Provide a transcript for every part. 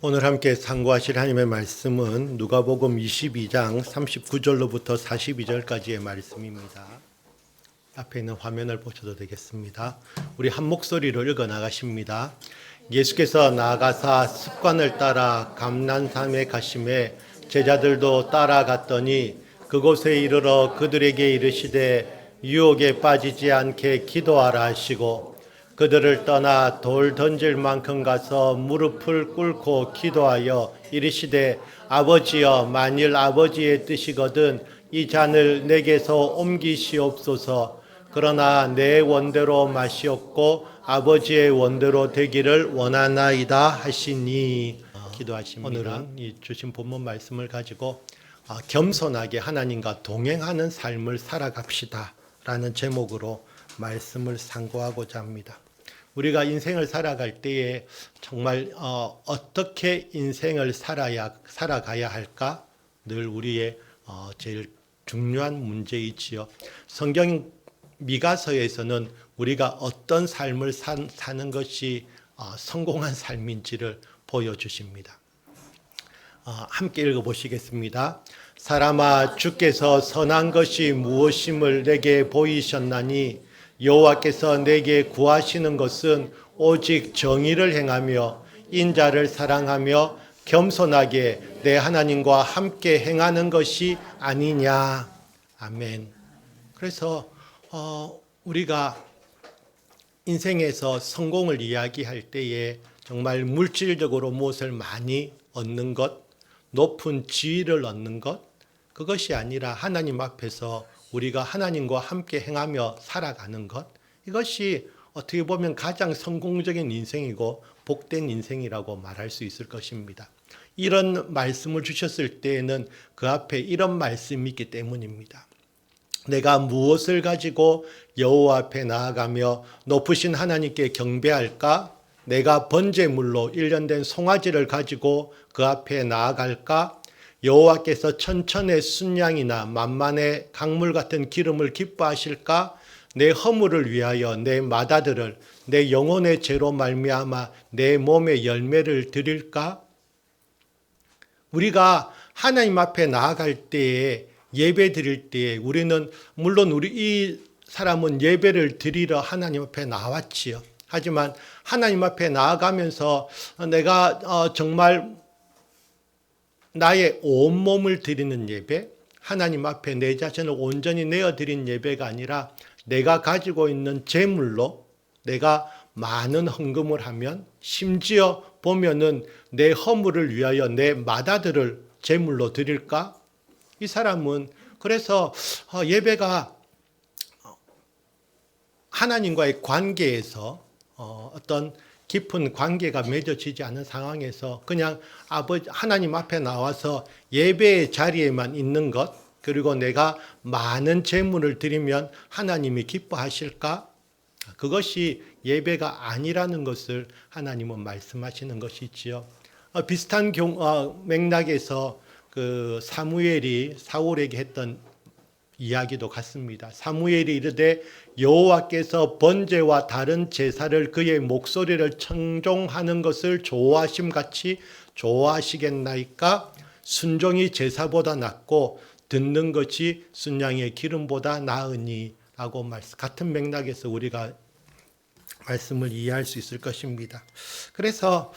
오늘 함께 상고하실 하나님의 말씀은 누가복음 22장 39절로부터 42절까지의 말씀입니다. 앞에 있는 화면을 보셔도 되겠습니다. 우리 한 목소리로 읽어 나가십니다. 예수께서 나아가사 습관을 따라 감난산에 가심에 제자들도 따라갔더니 그곳에 이르러 그들에게 이르시되 유혹에 빠지지 않게 기도하라 하시고 그들을 떠나 돌 던질 만큼 가서 무릎을 꿇고 기도하여 이르시되 아버지여 만일 아버지의 뜻이거든 이 잔을 내게서 옮기시옵소서. 그러나 내 원대로 마시옵고 아버지의 원대로 되기를 원하나이다 하시니 기도하십니다. 오늘은 이 주신 본문 말씀을 가지고 겸손하게 하나님과 동행하는 삶을 살아갑시다 라는 제목으로 말씀을 상고하고자 합니다. 우리가 인생을 살아갈 때에 정말 어떻게 인생을 살아가야 할까? 늘 우리의 제일 중요한 문제이지요. 성경 미가서에서는 우리가 어떤 삶을 사는 것이 성공한 삶인지를 보여주십니다. 함께 읽어보시겠습니다. 사람아 주께서 선한 것이 무엇임을 내게 보이셨나니 여호와께서 내게 구하시는 것은 오직 정의를 행하며 인자를 사랑하며 겸손하게 내 하나님과 함께 행하는 것이 아니냐. 아멘. 그래서 우리가 인생에서 성공을 이야기할 때에 정말 물질적으로 무엇을 많이 얻는 것, 높은 지위를 얻는 것, 그것이 아니라 하나님 앞에서 우리가 하나님과 함께 행하며 살아가는 것, 이것이 어떻게 보면 가장 성공적인 인생이고 복된 인생이라고 말할 수 있을 것입니다. 이런 말씀을 주셨을 때에는 그 앞에 이런 말씀이 있기 때문입니다. 내가 무엇을 가지고 여호와 앞에 나아가며 높으신 하나님께 경배할까? 내가 번제물로 1년 된 송아지를 가지고 그 앞에 나아갈까? 여호와께서 천천의 순양이나 만만의 강물 같은 기름을 기뻐하실까? 내 허물을 위하여 내 맏아들을 내 영혼의 죄로 말미암아 내 몸의 열매를 드릴까? 우리가 하나님 앞에 나아갈 때에 예배 드릴 때에 우리는 물론 이 사람은 예배를 드리러 하나님 앞에 나왔지요. 하지만 하나님 앞에 나아가면서 내가 정말 나의 온몸을 드리는 예배, 하나님 앞에 내 자신을 온전히 내어드린 예배가 아니라 내가 가지고 있는 재물로 내가 많은 헌금을 하면 심지어 보면은 내 허물을 위하여 내 맏아들을 재물로 드릴까? 이 사람은 그래서 예배가 하나님과의 관계에서 어떤 깊은 관계가 맺어지지 않은 상황에서 그냥 하나님 앞에 나와서 예배의 자리에만 있는 것, 그리고 내가 많은 재물을 드리면 하나님이 기뻐하실까? 그것이 예배가 아니라는 것을 하나님은 말씀하시는 것이지요. 비슷한 맥락에서 그 사무엘이 사울에게 했던 이야기도 같습니다. 사무엘이 이르되 여호와께서 번제와 다른 제사를 그의 목소리를 청종하는 것을 좋아하심 같이 좋아하시겠나이까? 순종이 제사보다 낫고 듣는 것이 순양의 기름보다 나으니 라고 같은 맥락에서 우리가 말씀을 이해할 수 있을 것입니다. 그래서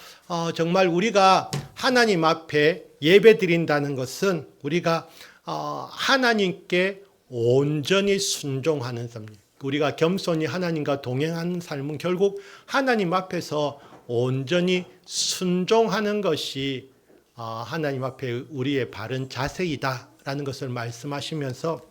정말 우리가 하나님 앞에 예배 드린다는 것은 우리가 하나님께 온전히 순종하는 삶, 우리가 겸손히 하나님과 동행하는 삶은 결국 하나님 앞에서 온전히 순종하는 것이 하나님 앞에 우리의 바른 자세이다라는 것을 말씀하시면서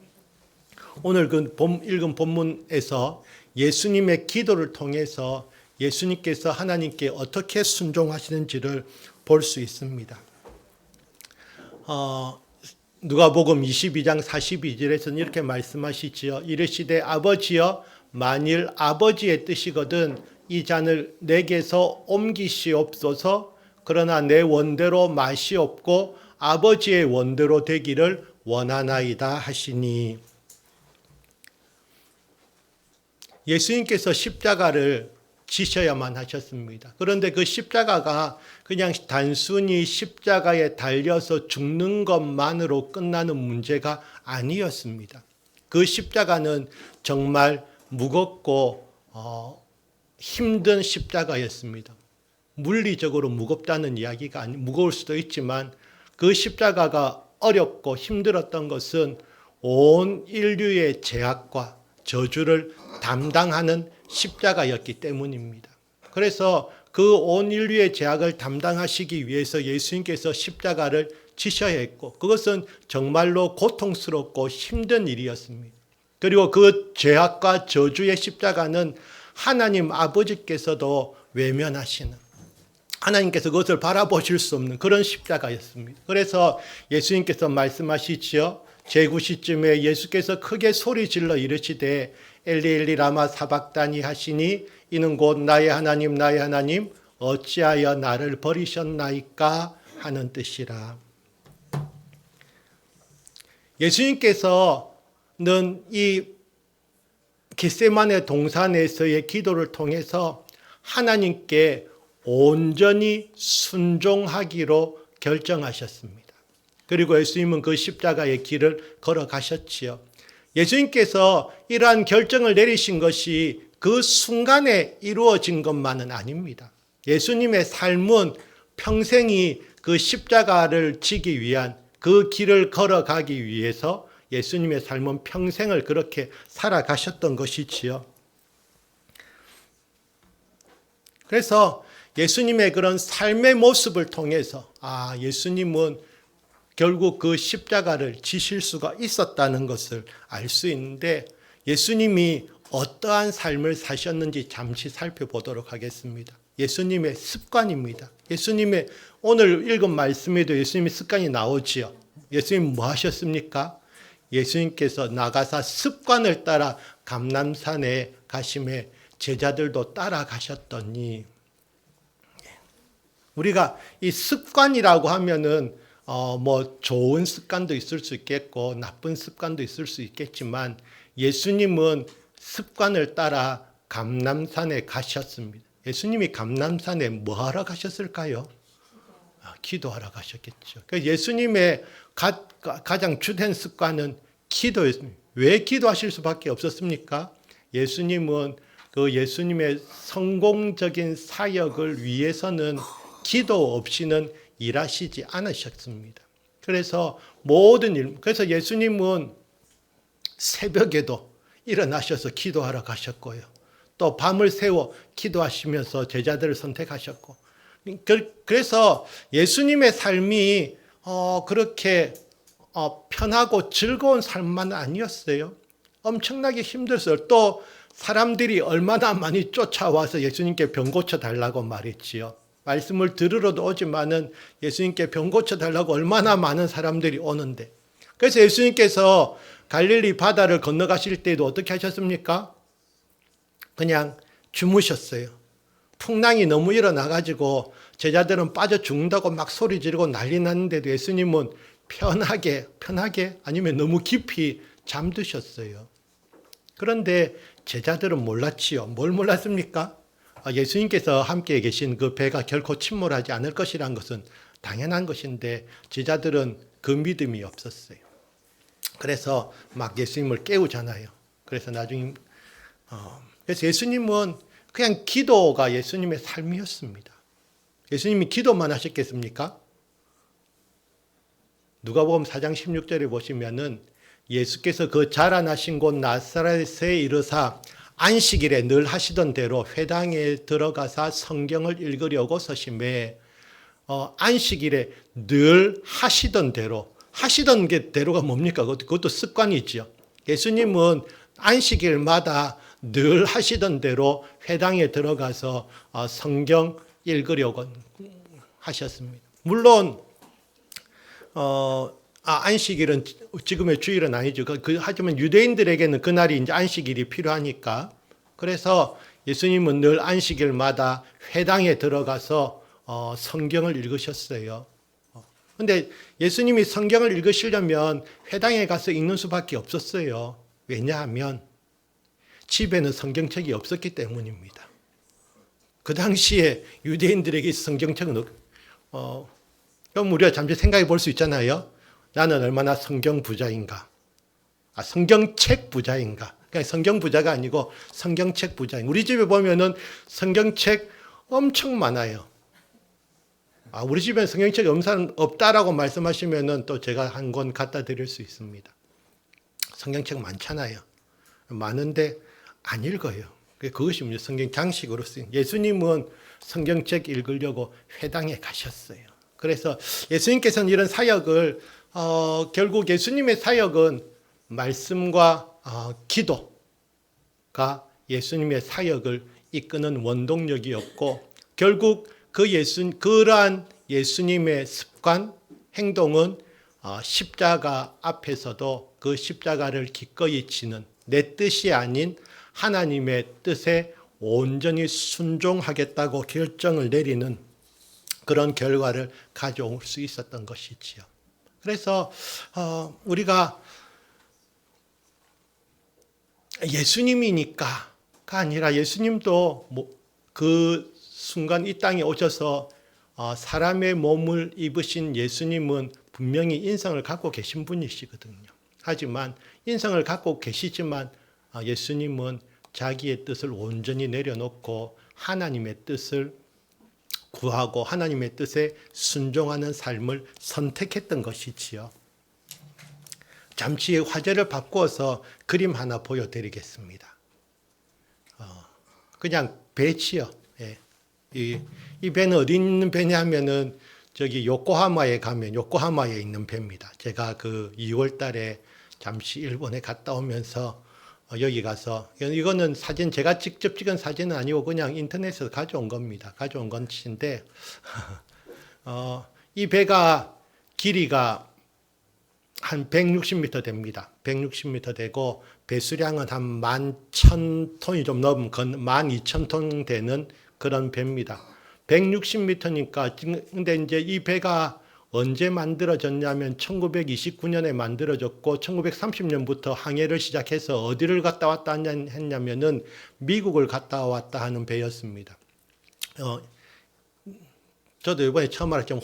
오늘 그 읽은 본문에서 예수님의 기도를 통해서 예수님께서 하나님께 어떻게 순종하시는지를 볼 수 있습니다. 누가복음 22장 42절에서는 이렇게 말씀하시지요. 이르시되 아버지여 만일 아버지의 뜻이거든 이 잔을 내게서 옮기시옵소서. 그러나 내 원대로 마시옵고 아버지의 원대로 되기를 원하나이다 하시니. 예수님께서 십자가를 지셔야만 하셨습니다. 그런데 그 십자가가 그냥 단순히 십자가에 달려서 죽는 것만으로 끝나는 문제가 아니었습니다. 그 십자가는 정말 무겁고 힘든 십자가였습니다. 물리적으로 무겁다는 이야기가 무거울 수도 있지만 그 십자가가 어렵고 힘들었던 것은 온 인류의 죄악과 저주를 담당하는 십자가였기 때문입니다. 그래서 그 온 인류의 죄악을 담당하시기 위해서 예수님께서 십자가를 지셔야 했고 그것은 정말로 고통스럽고 힘든 일이었습니다. 그리고 그 죄악과 저주의 십자가는 하나님 아버지께서도 외면하시는, 하나님께서 그것을 바라보실 수 없는 그런 십자가였습니다. 그래서 예수님께서 말씀하시지요. 제9시쯤에 예수께서 크게 소리질러 이르시되 엘리 엘리 라마 사박다니 하시니 이는 곧 나의 하나님 나의 하나님 어찌하여 나를 버리셨나이까 하는 뜻이라. 예수님께서는 이 겟세마네 동산에서의 기도를 통해서 하나님께 온전히 순종하기로 결정하셨습니다. 그리고 예수님은 그 십자가의 길을 걸어가셨지요. 예수님께서 이러한 결정을 내리신 것이 그 순간에 이루어진 것만은 아닙니다. 예수님의 삶은 평생이 그 십자가를 지기 위한 그 길을 걸어가기 위해서 예수님의 삶은 평생을 그렇게 살아가셨던 것이지요. 그래서 예수님의 그런 삶의 모습을 통해서 예수님은 결국 그 십자가를 지실 수가 있었다는 것을 알 수 있는데 예수님이 어떠한 삶을 사셨는지 잠시 살펴보도록 하겠습니다. 예수님의 습관입니다. 예수님의 오늘 읽은 말씀에도 예수님의 습관이 나오지요. 예수님 뭐 하셨습니까? 예수님께서 나가사 습관을 따라 감람산에 가심에 제자들도 따라가셨더니, 우리가 이 습관이라고 하면은 뭐 좋은 습관도 있을 수 있겠고 나쁜 습관도 있을 수 있겠지만 예수님은 습관을 따라 감람산에 가셨습니다. 예수님이 감람산에 뭐 하러 가셨을까요? 기도하러 가셨겠죠. 그래서 예수님의 가장 주된 습관은 기도였습니다. 왜 기도하실 수밖에 없었습니까? 예수님은 그 예수님의 성공적인 사역을 위해서는 기도 없이는 일하시지 않으셨습니다. 그래서 모든 일, 그래서 예수님은 새벽에도 일어나셔서 기도하러 가셨고요. 또 밤을 새워 기도하시면서 제자들을 선택하셨고, 그래서 예수님의 삶이 그렇게 편하고 즐거운 삶만 아니었어요. 엄청나게 힘들었어요. 또 사람들이 얼마나 많이 쫓아와서 예수님께 병 고쳐달라고 말했지요. 말씀을 들으러도 오지만은 예수님께 병 고쳐달라고 얼마나 많은 사람들이 오는데, 그래서 예수님께서 갈릴리 바다를 건너가실 때도 어떻게 하셨습니까? 그냥 주무셨어요. 풍랑이 너무 일어나가지고 제자들은 빠져 죽는다고 막 소리 지르고 난리 났는데도 예수님은 편하게 아니면 너무 깊이 잠드셨어요. 그런데 제자들은 몰랐지요. 뭘 몰랐습니까? 예수님께서 함께 계신 그 배가 결코 침몰하지 않을 것이라는 것은 당연한 것인데 제자들은 그 믿음이 없었어요. 그래서 막 예수님을 깨우잖아요. 그래서 나중에 그래서 예수님은 그냥 기도가 예수님의 삶이었습니다. 예수님이 기도만 하셨겠습니까? 누가복음 4장 16절에 보시면은 예수께서 그 자라나신 곳 나사렛에 이르사 안식일에 늘 하시던 대로 회당에 들어가서 성경을 읽으려고 서심해 안식일에 늘 하시던 대로, 하시던 게 대로가 뭡니까? 그것도 습관이죠. 예수님은 안식일마다 늘 하시던 대로 회당에 들어가서 성경 읽으려고 하셨습니다. 물론 안식일은 지금의 주일은 아니죠. 하지만 유대인들에게는 그날이 이제 안식일이 필요하니까. 그래서 예수님은 늘 안식일마다 회당에 들어가서 성경을 읽으셨어요. 그런데 예수님이 성경을 읽으시려면 회당에 가서 읽는 수밖에 없었어요. 왜냐하면 집에는 성경책이 없었기 때문입니다. 그 당시에 유대인들에게 성경책은 그럼 우리가 잠시 생각해 볼 수 있잖아요. 나는 얼마나 성경 부자인가. 성경책 부자인가. 그냥 성경 부자가 아니고 성경책 부자인. 우리 집에 보면은 성경책 엄청 많아요. 우리 집에 성경책이 없다라고 말씀하시면은 또 제가 한 권 갖다 드릴 수 있습니다. 성경책 많잖아요. 많은데 안 읽어요. 그것이 성경 장식으로 쓰인. 예수님은 성경책 읽으려고 회당에 가셨어요. 그래서 예수님께서는 이런 사역을 결국 예수님의 사역은 말씀과 기도가 예수님의 사역을 이끄는 원동력이었고 결국 그러한 예수님의 습관, 행동은 십자가 앞에서도 그 십자가를 기꺼이 지는 내 뜻이 아닌 하나님의 뜻에 온전히 순종하겠다고 결정을 내리는 그런 결과를 가져올 수 있었던 것이지요. 그래서 우리가 예수님이니까가 아니라 예수님도 그 순간 이 땅에 오셔서 사람의 몸을 입으신 예수님은 분명히 인성을 갖고 계신 분이시거든요. 하지만 인성을 갖고 계시지만 예수님은 자기의 뜻을 온전히 내려놓고 하나님의 뜻을 구하고 하나님의 뜻에 순종하는 삶을 선택했던 것이지요. 잠시 화제를 바꾸어서 그림 하나 보여드리겠습니다. 그냥 배지요. 예. 이 배는 어디 있는 배냐 하면은 저기 요코하마에 가면 요코하마에 있는 배입니다. 제가 그 2월 달에 잠시 일본에 갔다 오면서 여기 가서 이거는 사진 제가 직접 찍은 사진은 아니고 그냥 인터넷에서 가져온 겁니다. 가져온 것인데 이 배가 길이가 한 160m 됩니다. 160m 되고 배수량은 한 11,000톤이 좀 넘은 12,000톤 되는 그런 배입니다. 160m니까 근데 이제 이 배가 언제 만들어졌냐면 1929년에 만들어졌고 1930년부터 항해를 시작해서 어디를 갔다 왔다 했냐면은 미국을 갔다 왔다 하는 배였습니다. 저도 이번에 처음 알았지만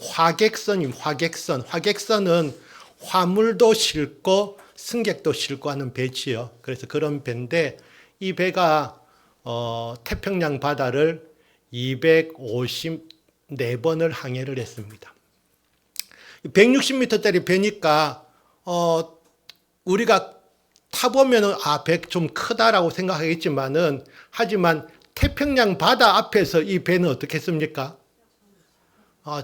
화객선은 화물도 싣고 승객도 싣고 하는 배지요. 그래서 그런 배인데 이 배가 태평양 바다를 254번을 항해를 했습니다. 160m짜리 배니까 우리가 타보면은 배 좀 크다라고 생각하겠지만은 하지만 태평양 바다 앞에서 이 배는 어떻겠습니까?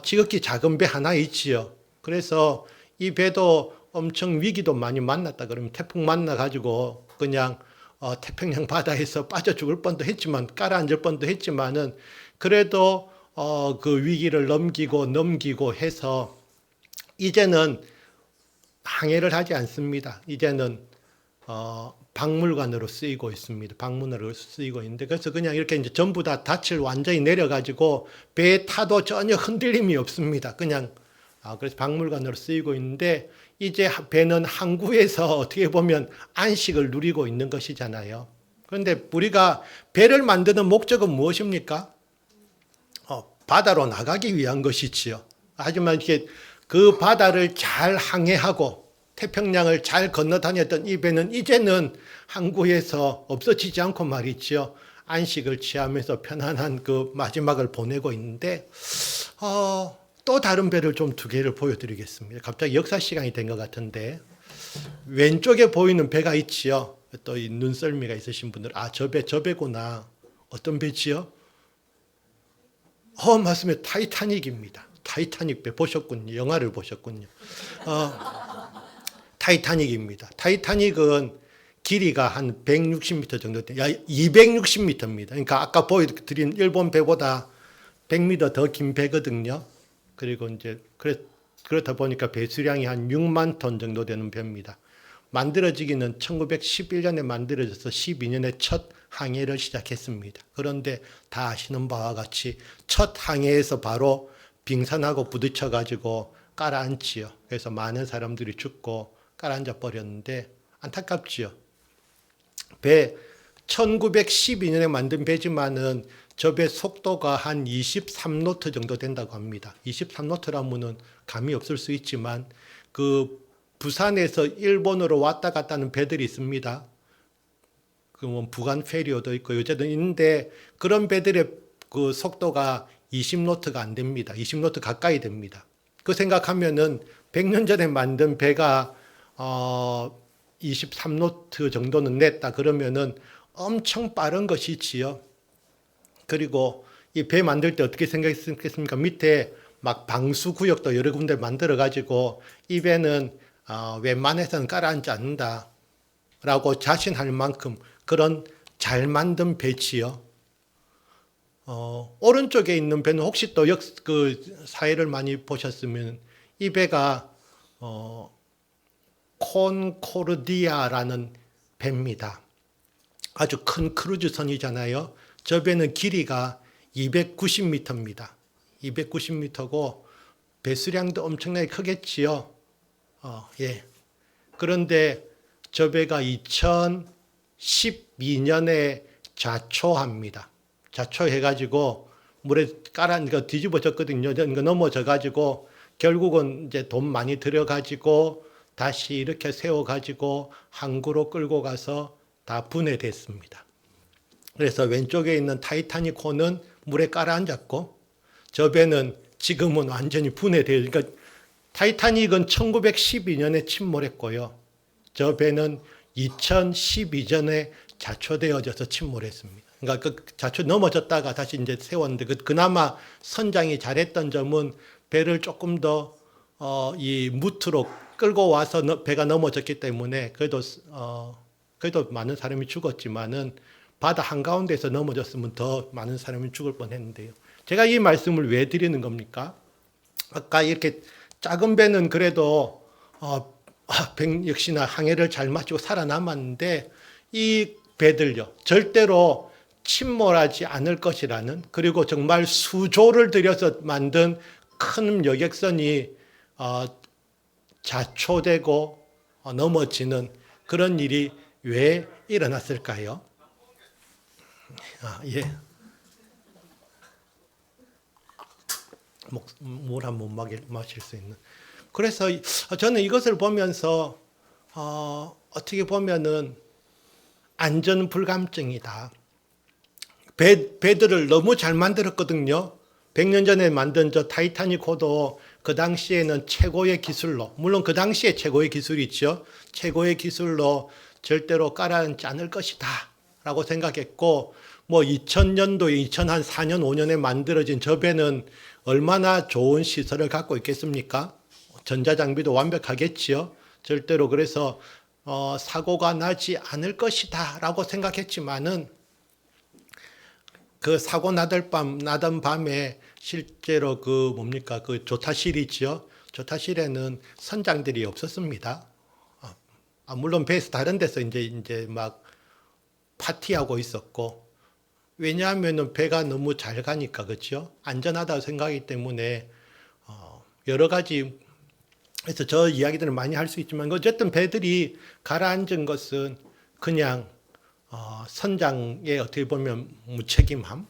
지극히 작은 배 하나 있지요. 그래서 이 배도 엄청 위기도 많이 만났다 그러면 태풍 만나가지고 그냥 태평양 바다에서 빠져 죽을 뻔도 했지만 가라앉을 뻔도 했지만은 그래도 그 위기를 넘기고 해서 이제는 항해를 하지 않습니다. 이제는 박물관으로 쓰이고 있습니다. 박물관으로 쓰이고 있는데 그래서 그냥 이렇게 이제 전부 다 닻을 완전히 내려가지고 배에 타도 전혀 흔들림이 없습니다. 그냥 그래서 박물관으로 쓰이고 있는데 이제 배는 항구에서 어떻게 보면 안식을 누리고 있는 것이잖아요. 그런데 우리가 배를 만드는 목적은 무엇입니까? 바다로 나가기 위한 것이지요. 하지만 이게 그 바다를 잘 항해하고 태평양을 잘 건너다녔던 이 배는 이제는 항구에서 없어지지 않고 말이지요. 안식을 취하면서 편안한 그 마지막을 보내고 있는데 또 다른 배를 좀 두 개를 보여드리겠습니다. 갑자기 역사 시간이 된 것 같은데 왼쪽에 보이는 배가 있지요. 또 이 눈썰미가 있으신 분들 저 배구나. 어떤 배지요? 맞습니다. 타이타닉입니다. 타이타닉 배 보셨군요. 영화를 보셨군요. 타이타닉입니다. 타이타닉은 길이가 한 160m 정도 돼요. 260m입니다. 그러니까 아까 보여드린 일본 배보다 100m 더 긴 배거든요. 그리고 이제 그렇다 보니까 배수량이 한 6만 톤 정도 되는 배입니다. 만들어지기는 1911년에 만들어져서 12년에 첫 항해를 시작했습니다. 그런데 다 아시는 바와 같이 첫 항해에서 바로 빙산하고 부딪혀 가지고 깔아앉지요. 그래서 많은 사람들이 죽고 깔아앉아 버렸는데 안타깝지요. 배 1912년에 만든 배지만은 저 배 속도가 한 23노트 정도 된다고 합니다. 23노트라면은 감이 없을 수 있지만 그 부산에서 일본으로 왔다 갔다 하는 배들이 있습니다. 그 뭐 부간 페리오도 있고 요새도 있는데 그런 배들의 그 속도가 20노트가 안 됩니다. 20노트 가까이 됩니다. 그 생각하면은 100년 전에 만든 배가 23노트 정도는 냈다 그러면은 엄청 빠른 것이지요. 그리고 이 배 만들 때 어떻게 생각했습니까? 밑에 막 방수 구역도 여러 군데 만들어 가지고 이 배는 웬만해서는 가라앉지 않는다라고 자신할 만큼 그런 잘 만든 배지요. 오른쪽에 있는 배는 혹시 또 그 사회를 많이 보셨으면 이 배가 콘코르디아라는 배입니다. 아주 큰 크루즈선이잖아요. 저 배는 길이가 290m입니다. 290m고 배수량도 엄청나게 크겠지요. 예. 그런데 저 배가 2012년에 자초합니다. 자초해가지고 물에 뒤집어졌거든요. 넘어져가지고 결국은 이제 돈 많이 들여가지고 다시 이렇게 세워가지고 항구로 끌고 가서 다 분해됐습니다. 그래서 왼쪽에 있는 타이타닉호는 물에 깔아앉았고 저 배는 지금은 완전히 분해돼요. 그러니까 타이타닉은 1912년에 침몰했고요. 저 배는 2012년에 자초되어져서 침몰했습니다. 그러니까 그 자초 넘어졌다가 다시 이제 세웠는데 그나마 선장이 잘했던 점은 배를 조금 더 이 무트로 끌고 와서 배가 넘어졌기 때문에 그래도 많은 사람이 죽었지만은 바다 한가운데서 넘어졌으면 더 많은 사람이 죽을 뻔했는데요. 제가 이 말씀을 왜 드리는 겁니까? 아까 이렇게 작은 배는 그래도 역시나 항해를 잘 마치고 살아남았는데 이 배들요 절대로 침몰하지 않을 것이라는, 그리고 정말 수조를 들여서 만든 큰 여객선이 자초되고 넘어지는 그런 일이 왜 일어났을까요? 예. 물 한 번 마실 수 있는. 그래서 저는 이것을 보면서 어떻게 보면은 안전 불감증이다. 배들을 너무 잘 만들었거든요. 100년 전에 만든 저 타이타닉호도 그 당시에는 최고의 기술로, 물론 그 당시에 최고의 기술이죠. 최고의 기술로 절대로 가라앉지 않을 것이다 라고 생각했고, 뭐 2000년도에 2004년 5년에 만들어진 저 배는 얼마나 좋은 시설을 갖고 있겠습니까? 전자장비도 완벽하겠지요. 절대로 그래서 사고가 나지 않을 것이다 라고 생각했지만은 그 사고 나던 밤에 실제로 그 조타실이지요. 조타실에는 선장들이 없었습니다. 물론 배에서 다른 데서 이제 막 파티하고 있었고, 왜냐하면 배가 너무 잘 가니까, 그렇죠? 안전하다고 생각하기 때문에 여러 가지, 그래서 저 이야기들을 많이 할 수 있지만 어쨌든 배들이 가라앉은 것은 그냥 선장의 어떻게 보면 무책임함.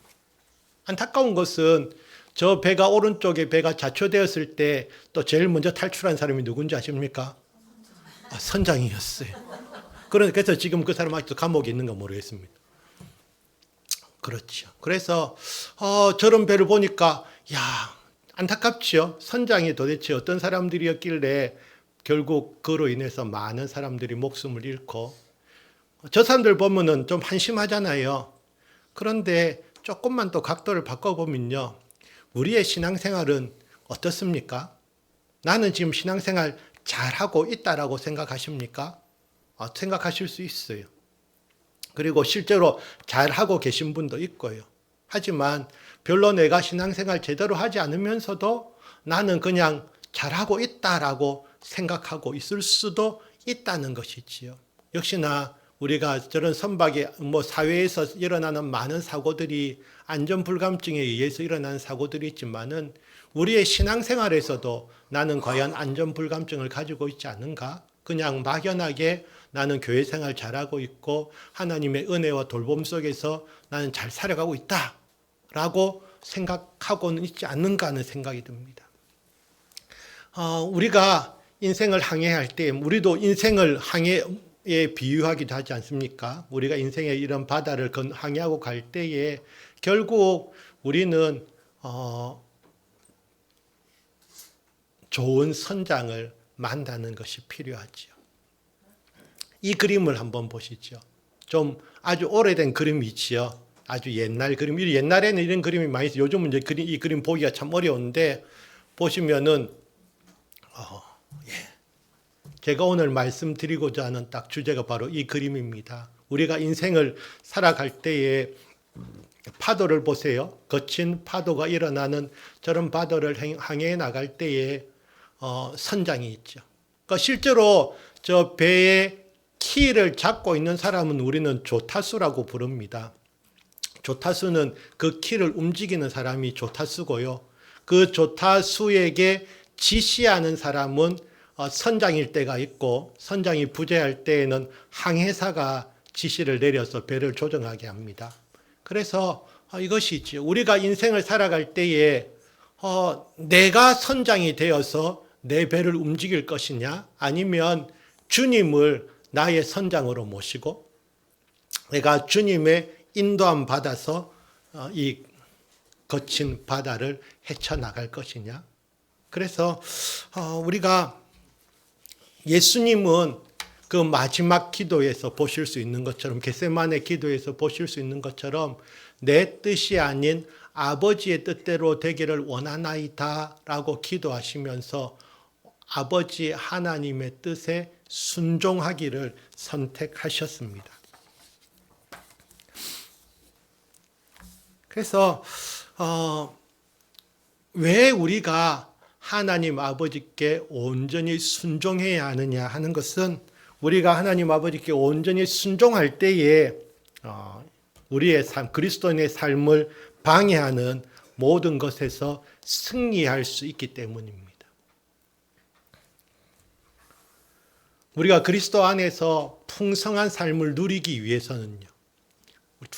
안타까운 것은 저 배가 오른쪽에 배가 자초되었을 때 또 제일 먼저 탈출한 사람이 누군지 아십니까? 선장이었어요. 그래서 지금 그 사람 아직도 감옥에 있는가 모르겠습니다. 그렇죠. 그래서 저런 배를 보니까 안타깝죠. 선장이 도대체 어떤 사람들이었길래 결국 그로 인해서 많은 사람들이 목숨을 잃고, 저 사람들 보면은 좀 한심하잖아요. 그런데 조금만 또 각도를 바꿔보면요, 우리의 신앙생활은 어떻습니까? 나는 지금 신앙생활 잘하고 있다라고 생각하십니까? 생각하실 수 있어요. 그리고 실제로 잘하고 계신 분도 있고요. 하지만 별로 내가 신앙생활 제대로 하지 않으면서도 나는 그냥 잘하고 있다라고 생각하고 있을 수도 있다는 것이지요. 역시나 우리가 저런 선박에 사회에서 일어나는 많은 사고들이 안전불감증에 의해서 일어나는 사고들이 있지만은 우리의 신앙생활에서도 나는 과연 안전불감증을 가지고 있지 않은가? 그냥 막연하게 나는 교회 생활 잘하고 있고 하나님의 은혜와 돌봄 속에서 나는 잘 살아가고 있다 라고 생각하고는 있지 않는가 하는 생각이 듭니다. 우리가 인생을 항해할 때 우리도 인생을 항해에 비유하기도 하지 않습니까? 우리가 인생의 이런 바다를 항해하고 갈 때에 결국 우리는 좋은 선장을 만나는 것이 필요하지요. 이 그림을 한번 보시죠. 좀 아주 오래된 그림이지요. 아주 옛날 그림. 옛날에는 이런 그림이 많이 있어요. 요즘은 이제 이 그림 보기가 참 어려운데 보시면은 제가 오늘 말씀드리고자 하는 딱 주제가 바로 이 그림입니다. 우리가 인생을 살아갈 때에 파도를 보세요. 거친 파도가 일어나는 저런 바다를 항해해 나갈 때에 선장이 있죠. 그러니까 실제로 저 배의 키를 잡고 있는 사람은 우리는 조타수라고 부릅니다. 조타수는 그 키를 움직이는 사람이 조타수고요. 그 조타수에게 지시하는 사람은 선장일 때가 있고 선장이 부재할 때에는 항해사가 지시를 내려서 배를 조정하게 합니다. 그래서 이것이죠. 우리가 인생을 살아갈 때에 내가 선장이 되어서 내 배를 움직일 것이냐 아니면 주님을 나의 선장으로 모시고 내가 주님의 인도함 받아서 이 거친 바다를 헤쳐나갈 것이냐. 그래서 우리가 예수님은 그 마지막 기도에서 보실 수 있는 것처럼 겟세마네 기도에서 보실 수 있는 것처럼 내 뜻이 아닌 아버지의 뜻대로 되기를 원하나이다 라고 기도하시면서 아버지 하나님의 뜻에 순종하기를 선택하셨습니다. 그래서 왜 우리가 하나님 아버지께 온전히 순종해야 하느냐 하는 것은 우리가 하나님 아버지께 온전히 순종할 때에 우리의 삶, 그리스도인의 삶을 방해하는 모든 것에서 승리할 수 있기 때문입니다. 우리가 그리스도 안에서 풍성한 삶을 누리기 위해서는요.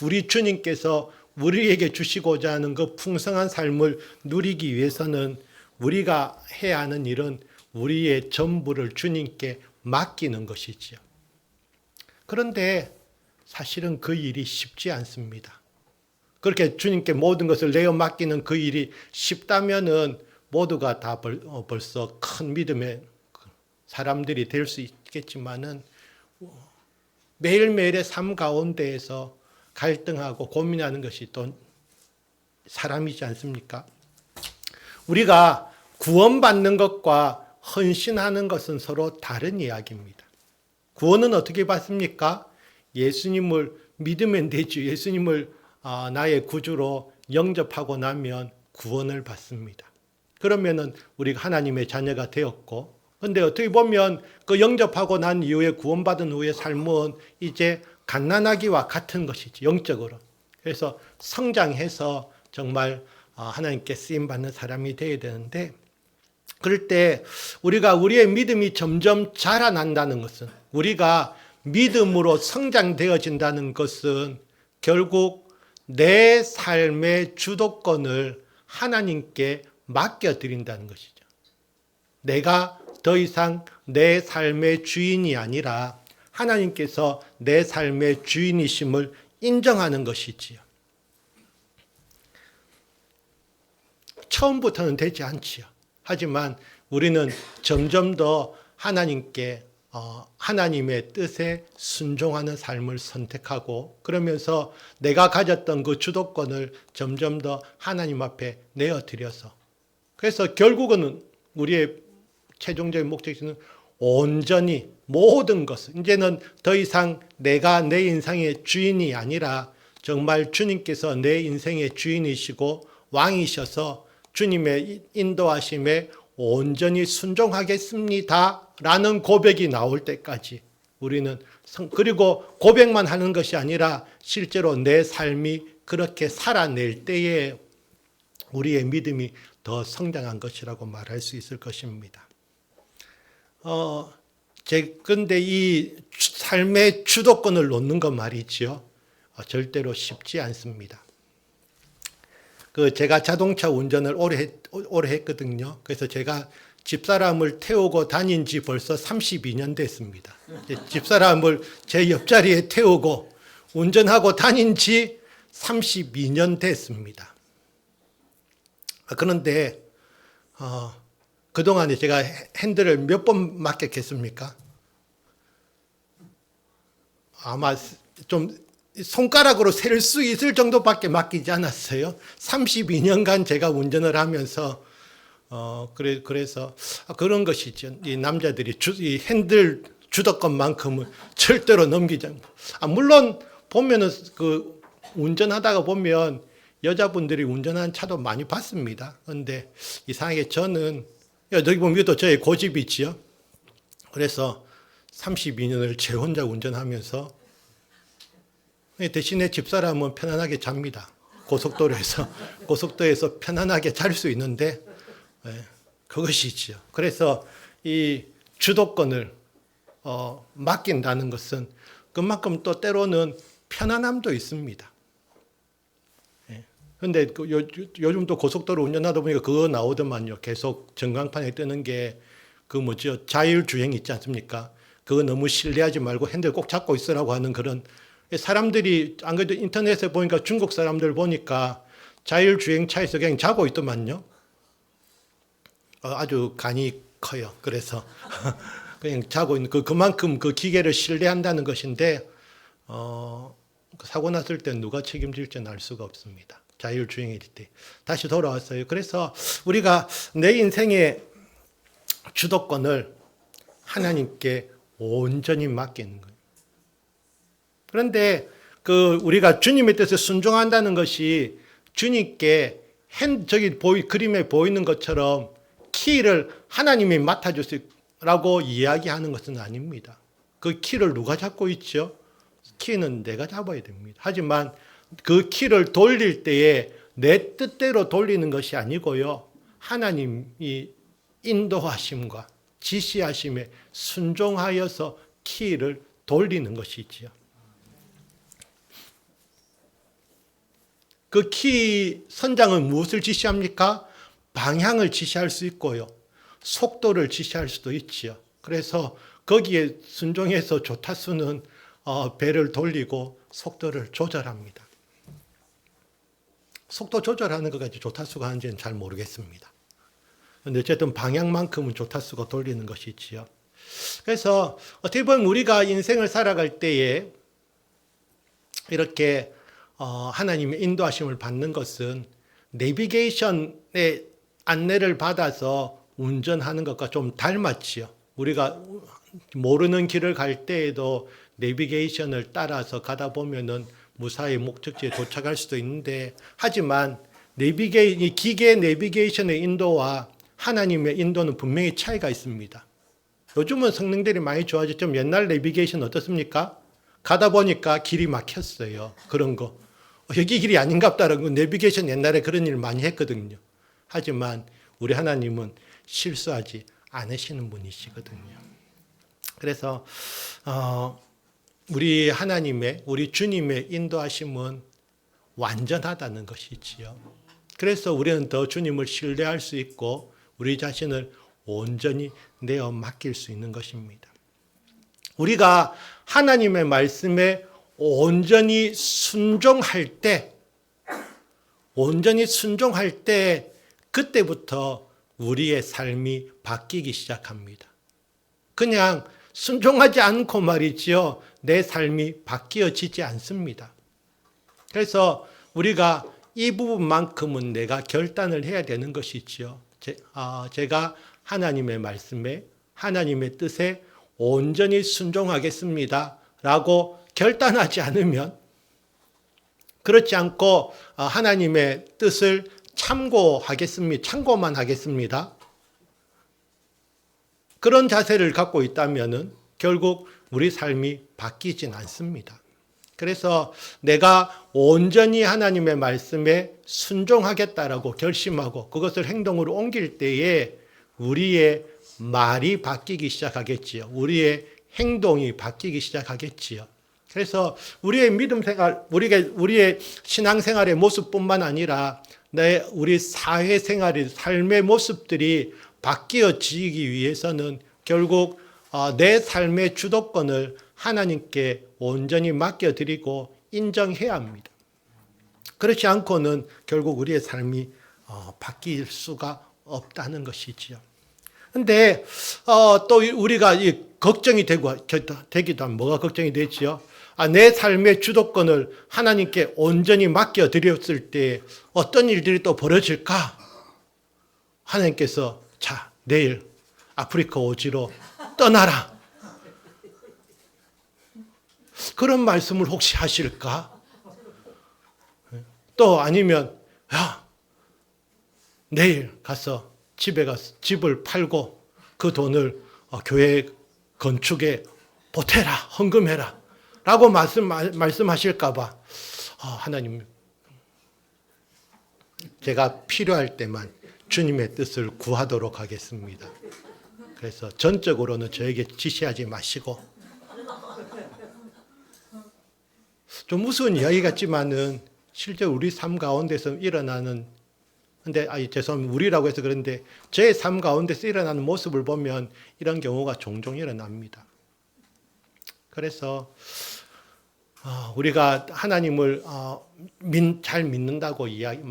우리 주님께서 우리에게 주시고자 하는 그 풍성한 삶을 누리기 위해서는 우리가 해야 하는 일은 우리의 전부를 주님께 맡기는 것이지요. 그런데 사실은 그 일이 쉽지 않습니다. 그렇게 주님께 모든 것을 내어 맡기는 그 일이 쉽다면은 모두가 다 벌써 큰 믿음의 사람들이 될 수 있겠지만은 매일매일의 삶 가운데에서 갈등하고 고민하는 것이 또 사람이지 않습니까? 우리가 구원받는 것과 헌신하는 것은 서로 다른 이야기입니다. 구원은 어떻게 받습니까? 예수님을 믿으면 되죠. 예수님을 나의 구주로 영접하고 나면 구원을 받습니다. 그러면은 우리가 하나님의 자녀가 되었고, 근데 어떻게 보면 그 영접하고 난 이후에 구원받은 후의 삶은 이제 갓난아기와 같은 것이지, 영적으로. 그래서 성장해서 정말 하나님께 쓰임받는 사람이 되어야 되는데, 그럴 때 우리가 우리의 믿음이 점점 자라난다는 것은, 우리가 믿음으로 성장되어진다는 것은 결국 내 삶의 주도권을 하나님께 맡겨드린다는 것이죠. 내가 더 이상 내 삶의 주인이 아니라 하나님께서 내 삶의 주인이심을 인정하는 것이지요. 처음부터는 되지 않지요. 하지만 우리는 점점 더 하나님께 하나님의 뜻에 순종하는 삶을 선택하고, 그러면서 내가 가졌던 그 주도권을 점점 더 하나님 앞에 내어드려서, 그래서 결국은 우리의 최종적인 목적지는 온전히 모든 것을, 이제는 더 이상 내가 내 인생의 주인이 아니라 정말 주님께서 내 인생의 주인이시고 왕이셔서 주님의 인도하심에 온전히 순종하겠습니다 라는 고백이 나올 때까지 우리는, 그리고 고백만 하는 것이 아니라 실제로 내 삶이 그렇게 살아낼 때에 우리의 믿음이 더 성장한 것이라고 말할 수 있을 것입니다. 근데 이 삶의 주도권을 놓는 것 말이지요. 절대로 쉽지 않습니다. 제가 자동차 운전을 오래 했거든요. 그래서 제가 집사람을 태우고 다닌 지 벌써 32년 됐습니다. 집사람을 제 옆자리에 태우고 운전하고 다닌 지 32년 됐습니다. 그런데 그동안에 제가 핸들을 몇 번 맡겼겠습니까? 아마 좀 손가락으로 셀 수 있을 정도밖에 맡기지 않았어요. 32년간 제가 운전을 하면서 그래서 그런 것이죠. 이 남자들이 이 핸들 주도권만큼은 절대로 넘기지 않고. 물론 보면은 운전하다가 보면 여자분들이 운전하는 차도 많이 봤습니다. 그런데 이상하게 저는 여기 보면 이것도 저의 고집이지요. 그래서 32년을 제 혼자 운전하면서 대신에 집사람은 편안하게 잡니다. 고속도로에서 편안하게 잘 수 있는데 그것이지요. 그래서 이 주도권을 맡긴다는 것은 그만큼 또 때로는 편안함도 있습니다. 그런데 요즘 또 고속도로 운전하다 보니까 그거 나오더만요. 계속 전광판에 뜨는 게 자율주행 있지 않습니까? 그거 너무 신뢰하지 말고 핸들 꼭 잡고 있으라고 하는 그런 사람들이 안 그래도 인터넷에 보니까 중국 사람들 보니까 자율주행차에서 그냥 자고 있더만요. 아주 간이 커요. 그래서 그냥 자고 있는 그만큼 그 기계를 신뢰한다는 것인데 사고 났을 때 누가 책임질지는 알 수가 없습니다. 자율주행일 때 다시 돌아왔어요. 그래서 우리가 내 인생의 주도권을 하나님께 온전히 맡기는 거예요. 그런데 우리가 주님의 뜻에 순종한다는 것이 주님께 그림에 보이는 것처럼 키를 하나님이 맡아주시라고 이야기하는 것은 아닙니다. 그 키를 누가 잡고 있죠? 키는 내가 잡아야 됩니다. 하지만 그 키를 돌릴 때에 내 뜻대로 돌리는 것이 아니고요. 하나님이 인도하심과 지시하심에 순종하여서 키를 돌리는 것이지요. 그 키 선장은 무엇을 지시합니까? 방향을 지시할 수 있고요. 속도를 지시할 수도 있지요. 그래서 거기에 순종해서 조타수는 배를 돌리고 속도를 조절합니다. 속도 조절하는 것까지 조타수가 하는지는 잘 모르겠습니다. 그런데 어쨌든 방향만큼은 조타수가 돌리는 것이지요. 그래서 어떻게 보면 우리가 인생을 살아갈 때에 이렇게 하나님의 인도하심을 받는 것은 내비게이션의 안내를 받아서 운전하는 것과 좀 닮았지요. 우리가 모르는 길을 갈 때에도 내비게이션을 따라서 가다 보면은 무사히 목적지에 도착할 수도 있는데, 하지만 기계 내비게이션의 인도와 하나님의 인도는 분명히 차이가 있습니다. 요즘은 성능들이 많이 좋아졌지만 옛날 내비게이션 어떻습니까? 가다 보니까 길이 막혔어요. 그런 거. 여기 길이 아닌갑다라고 내비게이션 옛날에 그런 일 많이 했거든요. 하지만 우리 하나님은 실수하지 않으시는 분이시거든요. 그래서 우리 주님의 인도하심은 완전하다는 것이지요. 그래서 우리는 더 주님을 신뢰할 수 있고 우리 자신을 온전히 내어 맡길 수 있는 것입니다. 우리가 하나님의 말씀에 온전히 순종할 때 그때부터 우리의 삶이 바뀌기 시작합니다. 그냥 순종하지 않고 말이지요, 내 삶이 바뀌어지지 않습니다. 그래서 우리가 이 부분만큼은 내가 결단을 해야 되는 것이지요. 제가 하나님의 말씀에, 하나님의 뜻에 온전히 순종하겠습니다 라고 결단하지 않으면, 그렇지 않고 하나님의 뜻을 참고만 하겠습니다, 그런 자세를 갖고 있다면 결국 우리 삶이 바뀌진 않습니다. 그래서 내가 온전히 하나님의 말씀에 순종하겠다라고 결심하고 그것을 행동으로 옮길 때에 우리의 말이 바뀌기 시작하겠지요. 우리의 행동이 바뀌기 시작하겠지요. 그래서 우리의 믿음 생활, 우리의 신앙생활의 모습뿐만 아니라 우리 사회생활의 삶의 모습들이 바뀌어지기 위해서는 결국 내 삶의 주도권을 하나님께 온전히 맡겨드리고 인정해야 합니다. 그렇지 않고는 결국 우리의 삶이 바뀔 수가 없다는 것이지요. 근데 또 우리가 걱정이 되기도 하면 뭐가 걱정이 되지요? 내 삶의 주도권을 하나님께 온전히 맡겨드렸을 때 어떤 일들이 또 벌어질까? 하나님께서 자, 내일 아프리카 오지로 떠나라. 그런 말씀을 혹시 하실까? 또 아니면 야, 내일 가서 집에 가서 집을 팔고 그 돈을 교회 건축에 보태라, 헌금해라 라고 말씀하실까 봐 하나님, 제가 필요할 때만 주님의 뜻을 구하도록 하겠습니다. 그래서 전적으로는 저에게 지시하지 마시고, 좀 무서운 이야기 같지만은 실제 우리 삶 가운데서 일어나는, 근데 죄송합니다. 우리라고 해서 그런데 제 삶 가운데서 일어나는 모습을 보면 이런 경우가 종종 일어납니다. 그래서 우리가 하나님을 잘 믿는다고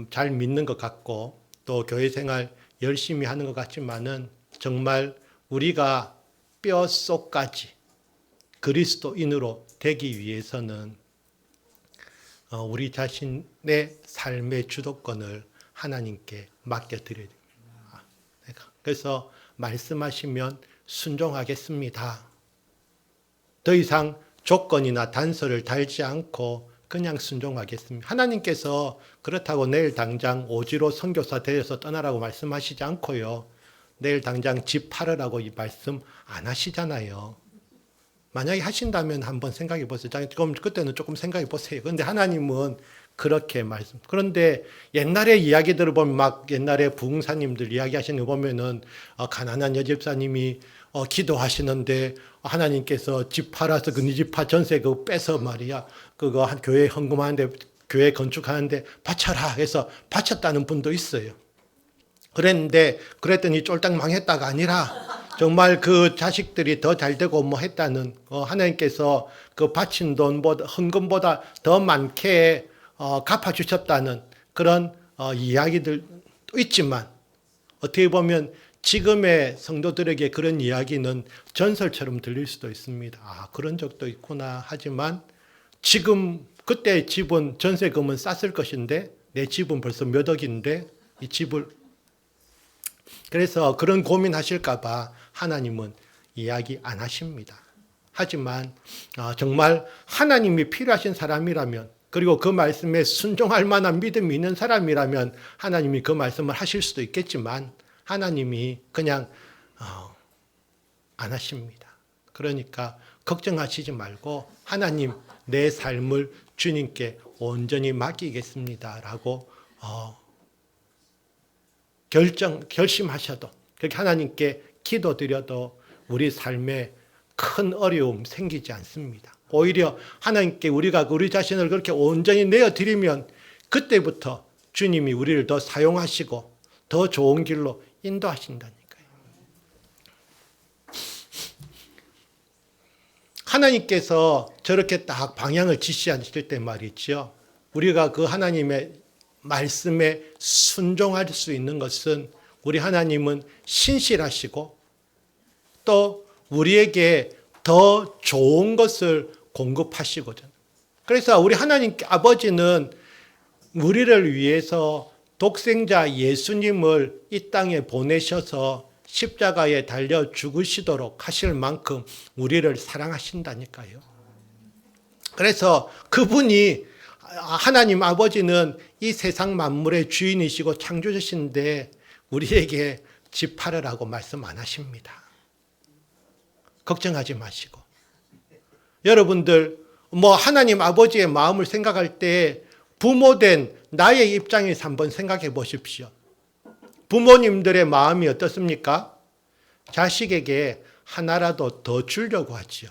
잘 믿는 것 같고 또 교회 생활 열심히 하는 것 같지만은 정말 우리가 뼛속까지 그리스도인으로 되기 위해서는 우리 자신의 삶의 주도권을 하나님께 맡겨드려야 됩니다. 그래서 말씀하시면 순종하겠습니다. 더 이상 조건이나 단서를 달지 않고 그냥 순종하겠습니다. 하나님께서 그렇다고 내일 당장 오지로 선교사 되어서 떠나라고 말씀하시지 않고요. 내일 당장 집 팔으라고 이 말씀 안 하시잖아요. 만약에 하신다면 한번 생각해 보세요. 그때는 조금 생각해 보세요. 그런데 하나님은 그렇게 그런데 옛날의 이야기들을 보면 막 옛날에 부흥사님들 이야기하시는 거 보면은 가난한 여집사님이 기도하시는데 하나님께서 집 팔아서 그 네 집 전세 그거 빼서 말이야. 그거 한 교회 헌금하는데 교회 건축하는데 바쳐라 해서 바쳤다는 분도 있어요. 그랬더니 쫄딱 망했다가 아니라 정말 그 자식들이 더 잘 되고 뭐 했다는 하나님께서 그 바친 돈보다 헌금보다 더 많게 갚아주셨다는 그런 이야기들도 있지만 어떻게 보면 지금의 성도들에게 그런 이야기는 전설처럼 들릴 수도 있습니다. 그런 적도 있구나 하지만 지금 그때 집은 전세금은 쌌을 것인데 내 집은 벌써 몇 억인데 이 집을 그래서 그런 고민하실까 봐 하나님은 이야기 안 하십니다. 하지만 정말 하나님이 필요하신 사람이라면 그리고 그 말씀에 순종할 만한 믿음이 있는 사람이라면 하나님이 그 말씀을 하실 수도 있겠지만 하나님이 그냥 안 하십니다. 그러니까 걱정하시지 말고 하나님 내 삶을 주님께 온전히 맡기겠습니다라고 결심하셔도 그렇게 하나님께 기도드려도 우리 삶에 큰 어려움 생기지 않습니다. 오히려 하나님께 우리가 우리 자신을 그렇게 온전히 내어드리면 그때부터 주님이 우리를 더 사용하시고 더 좋은 길로 인도하신다니까요. 하나님께서 저렇게 딱 방향을 지시하실 때 말이죠. 우리가 그 하나님의 말씀에 순종할 수 있는 것은 우리 하나님은 신실하시고 또 우리에게 더 좋은 것을 공급하시거든요. 그래서 우리 하나님 아버지는 우리를 위해서 독생자 예수님을 이 땅에 보내셔서 십자가에 달려 죽으시도록 하실 만큼 우리를 사랑하신다니까요. 그래서 그분이 하나님 아버지는 이 세상 만물의 주인이시고 창조주신데 우리에게 집 팔으라고 말씀 안 하십니다. 걱정하지 마시고. 여러분들 하나님 아버지의 마음을 생각할 때 부모된 나의 입장에서 한번 생각해 보십시오. 부모님들의 마음이 어떻습니까? 자식에게 하나라도 더 주려고 하지요.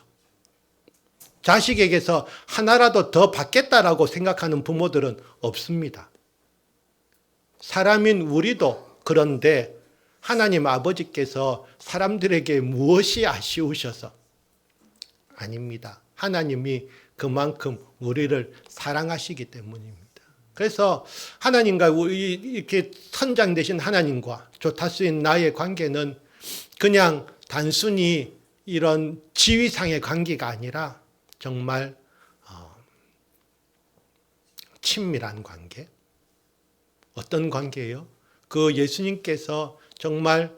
자식에게서 하나라도 더 받겠다라고 생각하는 부모들은 없습니다. 사람인 우리도 그런데 하나님 아버지께서 사람들에게 무엇이 아쉬우셔서? 아닙니다. 하나님이 그만큼 우리를 사랑하시기 때문입니다. 그래서 하나님과 이렇게 선장 되신 하나님과 조타수인 나의 관계는 그냥 단순히 이런 지위상의 관계가 아니라 정말 친밀한 관계. 어떤 관계예요? 그 예수님께서 정말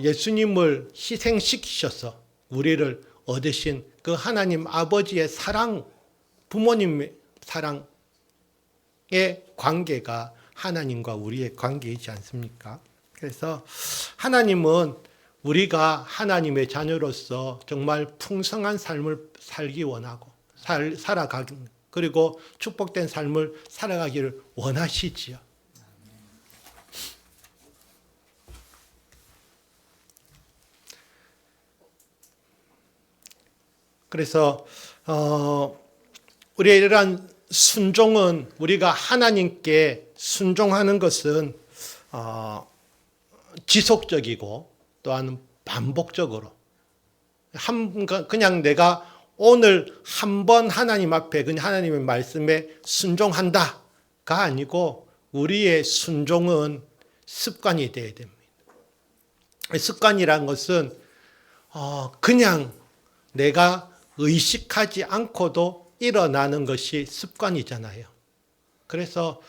예수님을 희생시키셔서 우리를 얻으신 그 하나님 아버지의 사랑, 부모님의 사랑의 관계가 하나님과 우리의 관계이지 않습니까? 그래서 하나님은 우리가 하나님의 자녀로서 정말 풍성한 삶을 살기 원하고 살아가기, 그리고 축복된 삶을 살아가기를 원하시지요. 그래서 우리의 이러한 순종은, 우리가 하나님께 순종하는 것은 지속적이고 또한 반복적으로, 그냥 내가 오늘 한번 하나님 앞에 그냥 하나님의 말씀에 순종한다가 아니고 우리의 순종은 습관이 되어야 됩니다. 습관이란 것은 그냥 내가 의식하지 않고도 일어나는 것이 습관이잖아요. 그래서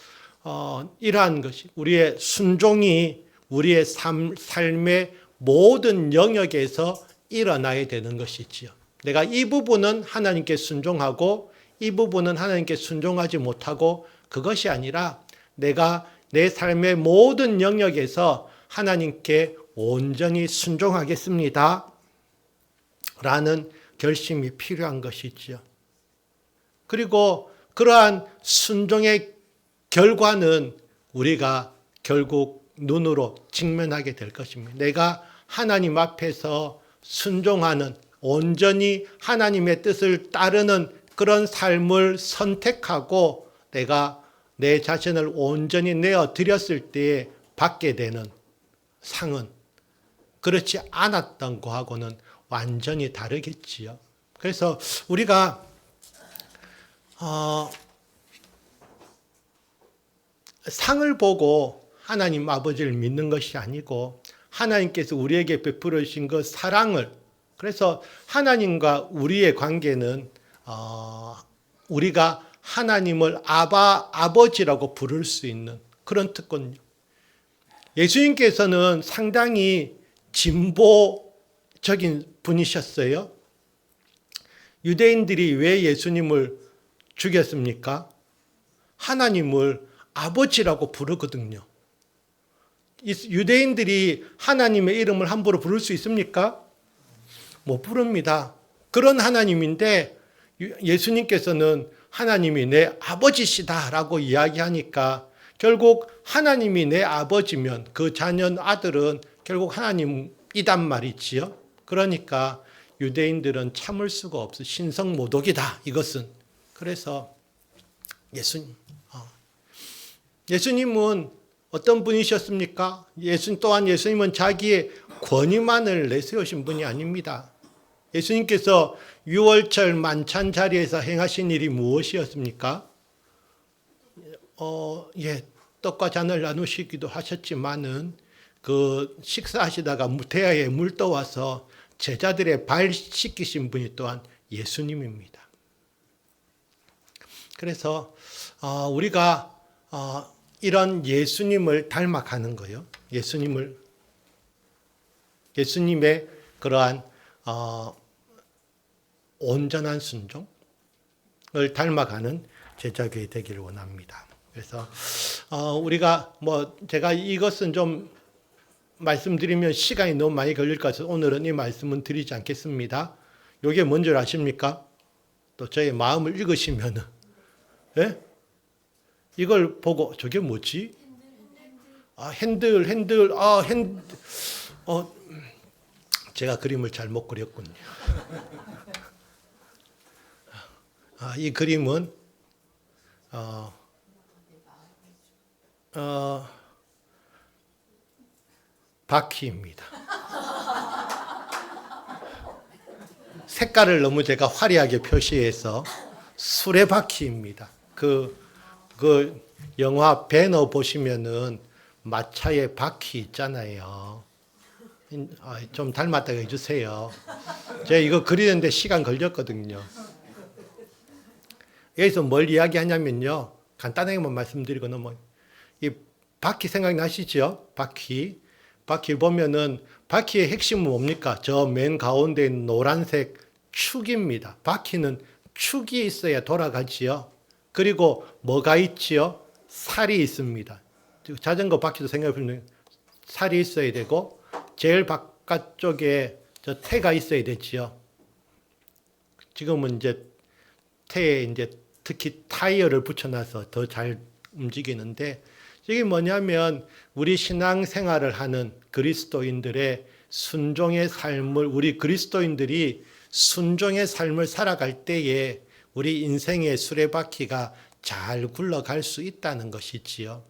이러한 것이, 우리의 순종이 우리의 삶의 모든 영역에서 일어나야 되는 것이지요. 내가 이 부분은 하나님께 순종하고 이 부분은 하나님께 순종하지 못하고, 그것이 아니라 내가 내 삶의 모든 영역에서 하나님께 온전히 순종하겠습니다 라는 결심이 필요한 것이지요. 그리고 그러한 순종의 결과는 우리가 결국 눈으로 직면하게 될 것입니다. 내가 하나님 앞에서 순종하는, 온전히 하나님의 뜻을 따르는 그런 삶을 선택하고 내가 내 자신을 온전히 내어드렸을 때에 받게 되는 상은 그렇지 않았던 거하고는 완전히 다르겠지요. 그래서 우리가 상을 보고 하나님 아버지를 믿는 것이 아니고 하나님께서 우리에게 베풀어 주신 그 사랑을, 그래서 하나님과 우리의 관계는 우리가 하나님을 아버지라고 부를 수 있는 그런 특권이요. 예수님께서는 상당히 진보적인 분이셨어요. 유대인들이 왜 예수님을 죽였습니까? 하나님을 아버지라고 부르거든요. 유대인들이 하나님의 이름을 함부로 부를 수 있습니까? 못 부릅니다. 그런 하나님인데 예수님께서는 하나님이 내 아버지시다라고 이야기하니까 결국 하나님이 내 아버지면 그 자녀 아들은 결국 하나님이단 말이지요. 그러니까 유대인들은 참을 수가 없어. 신성모독이다 이것은. 그래서 예수님은 어떤 분이셨습니까? 예수님은 자기의 권위만을 내세우신 분이 아닙니다. 예수님께서 유월절 만찬 자리에서 행하신 일이 무엇이었습니까? 떡과 잔을 나누시기도 하셨지만은 그 식사하시다가 대야에 물 떠와서 제자들의 발 씻기신 분이 또한 예수님입니다. 그래서 우리가 이런 예수님을 닮아가는 거예요. 예수님의 그러한 온전한 순종을 닮아가는 제자교회 되기를 원합니다. 그래서 우리가 제가 이것은 좀 말씀드리면 시간이 너무 많이 걸릴 것 같아서 오늘은 이 말씀은 드리지 않겠습니다. 이게 뭔지 아십니까? 또 저의 마음을 읽으시면은, 예? 이걸 보고 저게 뭐지? 핸들. 제가 그림을 잘못 그렸군요. 이 그림은 어, 바퀴입니다. 색깔을 너무 제가 화려하게 표시해서 수레바퀴입니다. 그 영화 배너 보시면은 마차에 바퀴 있잖아요. 좀 닮았다고 해주세요. 제가 이거 그리는데 시간 걸렸거든요. 여기서 뭘 이야기하냐면요. 간단하게만 말씀드리고 넘어. 이 바퀴 생각나시죠? 바퀴 보면은 바퀴의 핵심은 뭡니까? 저 맨 가운데 있는 노란색 축입니다. 바퀴는 축이 있어야 돌아가지요. 그리고 뭐가 있지요? 살이 있습니다. 자전거 바퀴도 생각해보면 살이 있어야 되고 제일 바깥쪽에 저 태가 있어야 되지요. 지금은 이제 태에 이제 특히 타이어를 붙여놔서 더 잘 움직이는데 이게 뭐냐면 우리 신앙생활을 하는 그리스도인들의 순종의 삶을 우리 그리스도인들이 순종의 삶을 살아갈 때에 우리 인생의 수레바퀴가 잘 굴러갈 수 있다는 것이지요.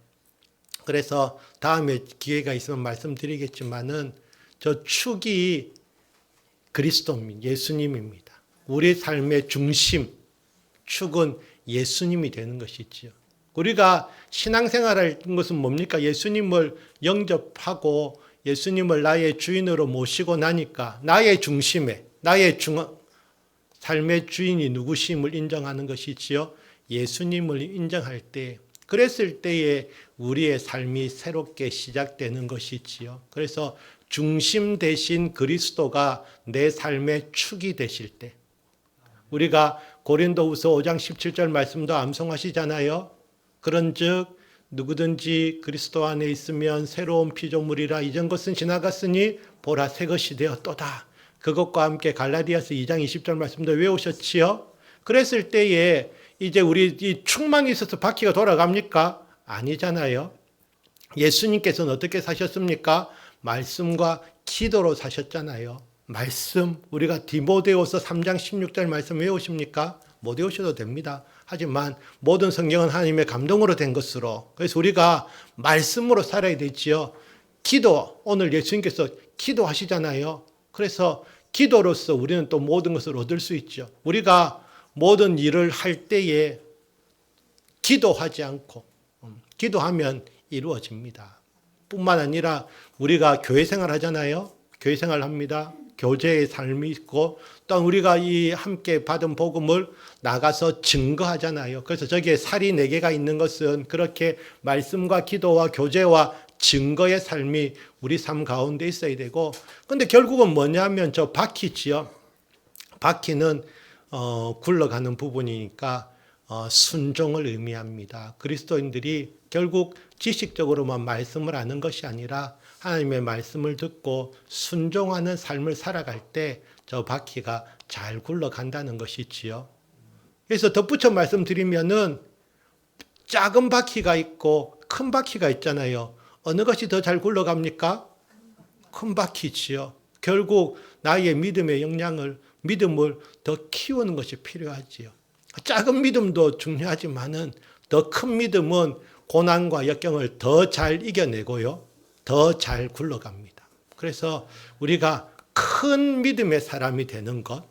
그래서 다음에 기회가 있으면 말씀드리겠지만은 저 축이 그리스도입니다. 예수님입니다. 우리 삶의 중심, 축은 예수님이 되는 것이지요. 우리가 신앙생활을 하는 것은 뭡니까? 예수님을 영접하고 예수님을 나의 주인으로 모시고 나니까 나의 중심에, 삶의 주인이 누구심을 인정하는 것이지요. 예수님을 인정할 때, 그랬을 때에 우리의 삶이 새롭게 시작되는 것이지요. 그래서 중심 대신 그리스도가 내 삶의 축이 되실 때, 우리가 고린도후서 5장 17절 말씀도 암송하시잖아요. 그런즉 누구든지 그리스도 안에 있으면 새로운 피조물이라 이전 것은 지나갔으니 보라 새 것이 되었도다. 그것과 함께 갈라디아서 2장 20절 말씀도 외우셨지요. 그랬을 때에 이제 우리 이 축망이 있어서 바퀴가 돌아갑니까? 아니잖아요. 예수님께서는 어떻게 사셨습니까? 말씀과 기도로 사셨잖아요. 말씀, 우리가 디모데후서 3장 16절 말씀 외우십니까? 못 외우셔도 됩니다. 하지만 모든 성경은 하나님의 감동으로 된 것으로, 그래서 우리가 말씀으로 살아야 되지요. 기도, 오늘 예수님께서 기도하시잖아요. 그래서 기도로서 우리는 또 모든 것을 얻을 수 있죠. 우리가 모든 일을 할 때에 기도하지 않고 기도하면 이루어집니다. 뿐만 아니라 우리가 교회 생활 하잖아요. 교회 생활 합니다. 교제의 삶이 있고 또 우리가 이 함께 받은 복음을 나가서 증거하잖아요. 그래서 저기에 살이 4개가 있는 것은 그렇게 말씀과 기도와 교제와 증거의 삶이 우리 삶 가운데 있어야 되고, 근데 결국은 뭐냐면 저 바퀴지요. 바퀴는 굴러가는 부분이니까 순종을 의미합니다. 그리스도인들이 결국 지식적으로만 말씀을 아는 것이 아니라 하나님의 말씀을 듣고 순종하는 삶을 살아갈 때 저 바퀴가 잘 굴러간다는 것이지요. 그래서 덧붙여 말씀드리면은 작은 바퀴가 있고 큰 바퀴가 있잖아요. 어느 것이 더 잘 굴러갑니까? 큰 바퀴지요. 결국 나의 믿음의 믿음을 더 키우는 것이 필요하지요. 작은 믿음도 중요하지만은 더 큰 믿음은 고난과 역경을 더 잘 이겨내고요. 더 잘 굴러갑니다. 그래서 우리가 큰 믿음의 사람이 되는 것,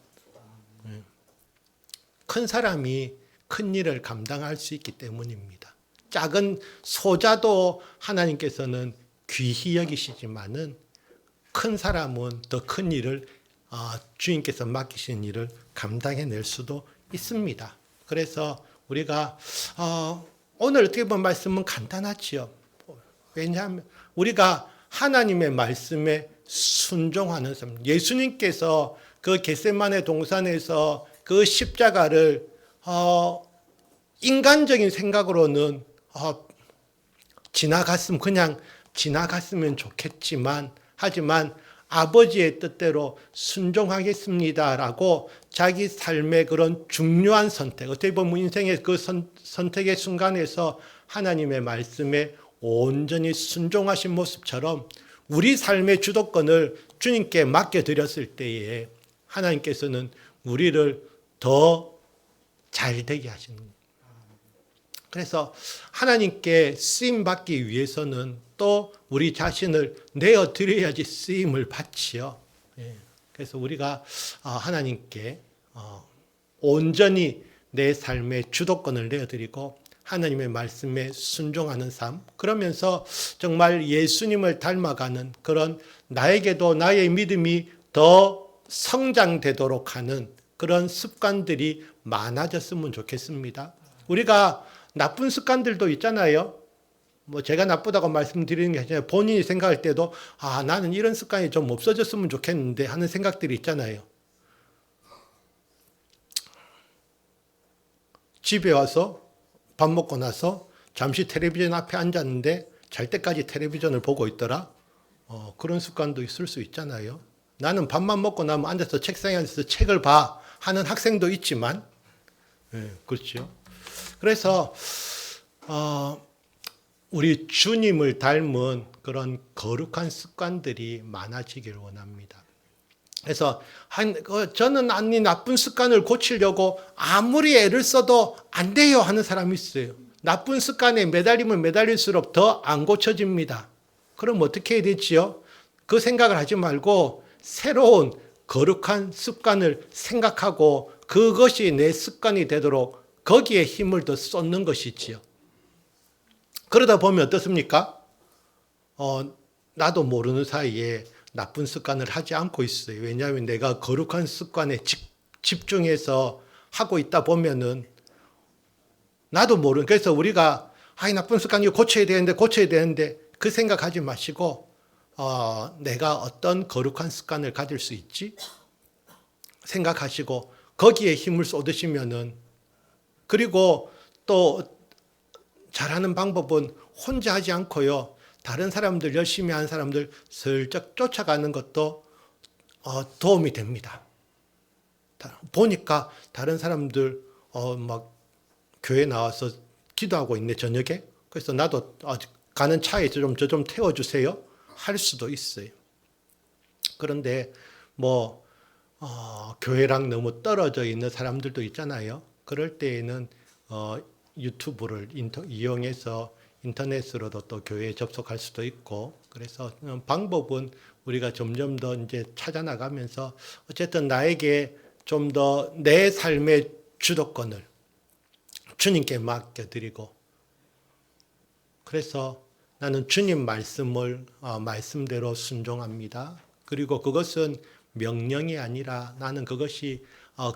큰 사람이 큰 일을 감당할 수 있기 때문입니다. 작은 소자도 하나님께서는 귀히 여기시지만은 큰 사람은 더 큰 일을 주인께서 맡기신 일을 감당해낼 수도 있습니다. 그래서 우리가 오늘 어떻게 보면 말씀은 간단하지요. 왜냐하면 우리가 하나님의 말씀에 순종하는 삶. 예수님께서 그 겟세마네 동산에서 그 십자가를 인간적인 생각으로는 그냥 지나갔으면 좋겠지만, 하지만 아버지의 뜻대로 순종하겠습니다라고 자기 삶의 그런 중요한 선택, 어떻게 보면 인생의 그 선택의 순간에서 하나님의 말씀에 온전히 순종하신 모습처럼 우리 삶의 주도권을 주님께 맡겨드렸을 때에 하나님께서는 우리를 더 잘되게 하시는 거예요. 그래서 하나님께 쓰임 받기 위해서는 또 우리 자신을 내어 드려야지 쓰임을 받지요. 예. 그래서 우리가 하나님께 온전히 내 삶의 주도권을 내어드리고 하나님의 말씀에 순종하는 삶, 그러면서 정말 예수님을 닮아가는 그런 나에게도 나의 믿음이 더 성장되도록 하는 그런 습관들이 많아졌으면 좋겠습니다. 우리가 나쁜 습관들도 있잖아요. 뭐 제가 나쁘다고 말씀드리는 게 아니라 본인이 생각할 때도 나는 이런 습관이 좀 없어졌으면 좋겠는데 하는 생각들이 있잖아요. 집에 와서 밥 먹고 나서 잠시 텔레비전 앞에 앉았는데 잘 때까지 텔레비전을 보고 있더라. 그런 습관도 있을 수 있잖아요. 나는 밥만 먹고 나면 앉아서 책상에 앉아서 책을 봐 하는 학생도 있지만, 그렇죠. 그래서 우리 주님을 닮은 그런 거룩한 습관들이 많아지기를 원합니다. 그래서 저는 이 나쁜 습관을 고치려고 아무리 애를 써도 안 돼요 하는 사람이 있어요. 나쁜 습관에 매달리면 매달릴수록 더 안 고쳐집니다. 그럼 어떻게 해야 되지요? 그 생각을 하지 말고 새로운 거룩한 습관을 생각하고 그것이 내 습관이 되도록 거기에 힘을 더 쏟는 것이지요. 그러다 보면 어떻습니까? 나도 모르는 사이에 나쁜 습관을 하지 않고 있어요. 왜냐하면 내가 거룩한 습관에 집중해서 하고 있다 보면은 나도 모르는, 그래서 우리가 이 나쁜 습관 이거 고쳐야 되는데 그 생각하지 마시고 내가 어떤 거룩한 습관을 가질 수 있지? 생각하시고 거기에 힘을 쏟으시면은, 그리고 또 잘하는 방법은 혼자 하지 않고요. 다른 사람들, 열심히 하는 사람들 슬쩍 쫓아가는 것도 도움이 됩니다. 보니까 다른 사람들 막 교회 나와서 기도하고 있네, 저녁에. 그래서 나도 가는 차에 저 좀 태워주세요 할 수도 있어요. 그런데 교회랑 너무 떨어져 있는 사람들도 있잖아요. 그럴 때에는 유튜브를 이용해서 인터넷으로도 또 교회에 접속할 수도 있고, 그래서 방법은 우리가 점점 더 이제 찾아나가면서 어쨌든 나에게 좀 더 내 삶의 주도권을 주님께 맡겨드리고, 그래서 나는 주님 말씀대로 순종합니다. 그리고 그것은 명령이 아니라 나는 그것이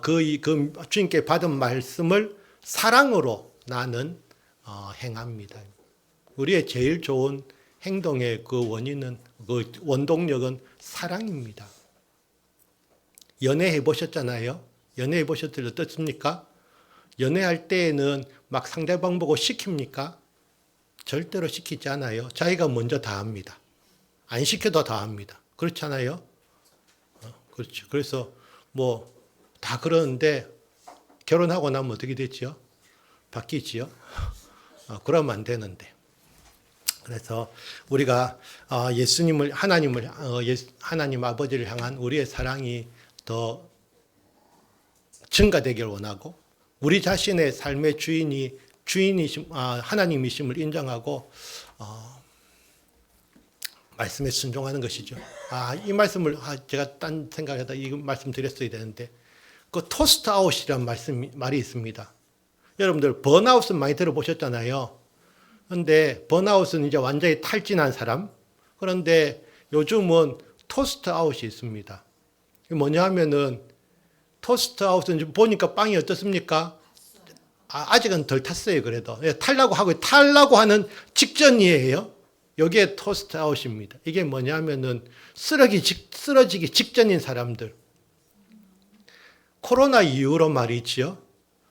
그 주님께 받은 말씀을 사랑으로 나는 행합니다. 우리의 제일 좋은 행동의 그 원인은, 그 원동력은 사랑입니다. 연애해 보셨잖아요. 연애해 보셨을 때 어떻습니까? 연애할 때에는 막 상대방 보고 시킵니까? 절대로 시키지 않아요. 자기가 먼저 다 합니다. 안 시켜도 다 합니다. 그렇잖아요. 그렇죠. 그래서 다 그러는데 결혼하고 나면 어떻게 되지요? 바뀌지요. 그러면 안 되는데. 그래서 우리가 하나님 아버지를 향한 우리의 사랑이 더 증가되길 원하고, 우리 자신의 삶의 하나님이심을 인정하고 말씀에 순종하는 것이죠. 이 말씀을 제가 딴 생각에다 이 말씀 드렸어야 되는데, 그 토스트 아웃이라는 말이 있습니다. 여러분들 번아웃은 많이 들어보셨잖아요. 그런데 번아웃은 이제 완전히 탈진한 사람. 그런데 요즘은 토스트 아웃이 있습니다. 이게 뭐냐 하면은, 토스트 아웃은 보니까 빵이 어떻습니까? 아직은 덜 탔어요. 그래도 탈라고 하는 직전이에요. 여기에 토스트 아웃입니다. 이게 뭐냐 하면은 쓰러지기 직전인 사람들. 코로나 이후로 말이지요.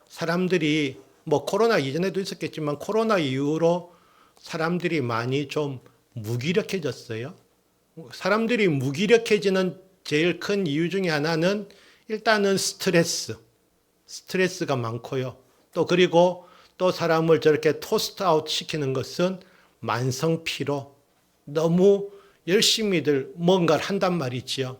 사람들이 코로나 이전에도 있었겠지만 코로나 이후로 사람들이 많이 좀 무기력해졌어요. 사람들이 무기력해지는 제일 큰 이유 중에 하나는 일단은 스트레스가 많고요. 그리고 또 사람을 저렇게 토스트 아웃 시키는 것은 만성 피로, 너무 열심히들 뭔가를 한단 말이지요.